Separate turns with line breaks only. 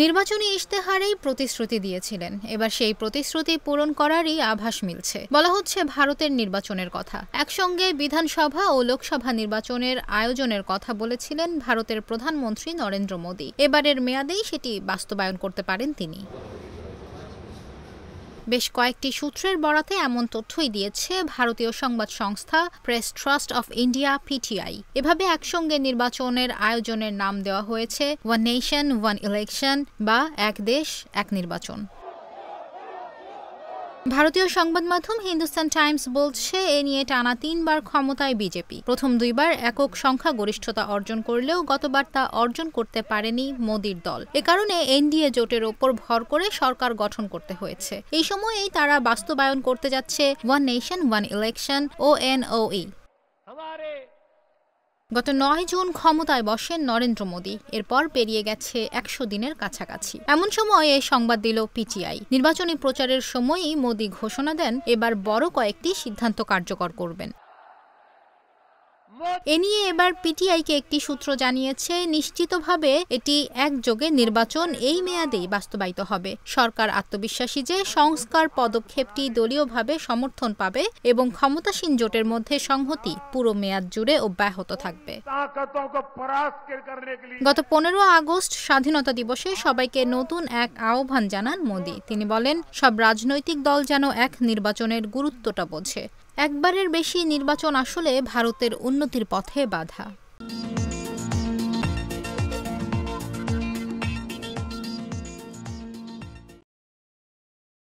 নির্বাচনী ইশতেহারেই প্রতিশ্রুতি দিয়েছিলেন, এবার সেই প্রতিশ্রুতি পূরণ করারই আভাস মিলছে। বলা হচ্ছে ভারতের নির্বাচনের কথা। একসঙ্গে বিধানসভা ও লোকসভা নির্বাচনের আয়োজনের কথা বলেছিলেন ভারতের প্রধানমন্ত্রী নরেন্দ্র মোদী। এবারের মেয়াদেই সেটি বাস্তবায়ন করতে পারেন তিনি। বেশ কয়েকটি সূত্রের বরাতে এমন তথ্যই দিয়েছে ভারতীয় সংবাদ সংস্থা press trust of India PTI. এভাবে একসঙ্গে নির্বাচনের আয়োজনের নাম দেওয়া হয়েছে ওয়ান নেশন ওয়ান ইলেকশন বা এক দেশ এক নির্বাচন। ভারতীয় সংবাদ মাধ্যম হিন্দুস্তান টাইমস বলছে এ নিয়ে টানা ৩ বার ক্ষমতায় বিজেপি। প্রথম ২ বার একক সংখ্যাগরিষ্ঠতা অর্জন করলেও গতবার তা অর্জন করতে পারেনি মোদির দল। এ কারণে এনডিএ জোটের ওপর ভর করে সরকার গঠন করতে হয়েছে। এই সময়েই তারা বাস্তবায়ন করতে যাচ্ছে one nation one election ONOE। গত ৯ জুন ক্ষমতায় বসেন নরেন্দ্র মোদী। এরপর পেরিয়ে গেছে ১০০ দিনের কাছাকাছি। এমন সময় এই সংবাদ দিল পিটিআই। নির্বাচনী প্রচারের সময়ই মোদী ঘোষণা দেন এবার বড় কয়েকটি সিদ্ধান্ত কার্যকর করবেন। এ নিয়ে এবার পিটিআইকে একটি সূত্র জানিয়েছে নিশ্চিতভাবে এটি একযোগে নির্বাচন এই মেয়াদেই বাস্তবায়িত হবে। সরকার আত্মবিশ্বাসী যে সংস্কার পদক্ষেপটি দলীয়ভাবে সমর্থন পাবে এবং ক্ষমতাসীন জোটের মধ্যে সংহতি পুরো মেয়াদ জুড়ে অব্যাহত থাকবে। গত ১৫ আগস্ট স্বাধীনতা দিবসে সবাইকে নতুন এক আহ্বান জানান মোদী। তিনি বলেন সব রাজনৈতিক দল যেন এক নির্বাচনের গুরুত্বটা বোঝে। একবারের বেশি নির্বাচন আসলে ভারতের উন্নতির পথে বাধা।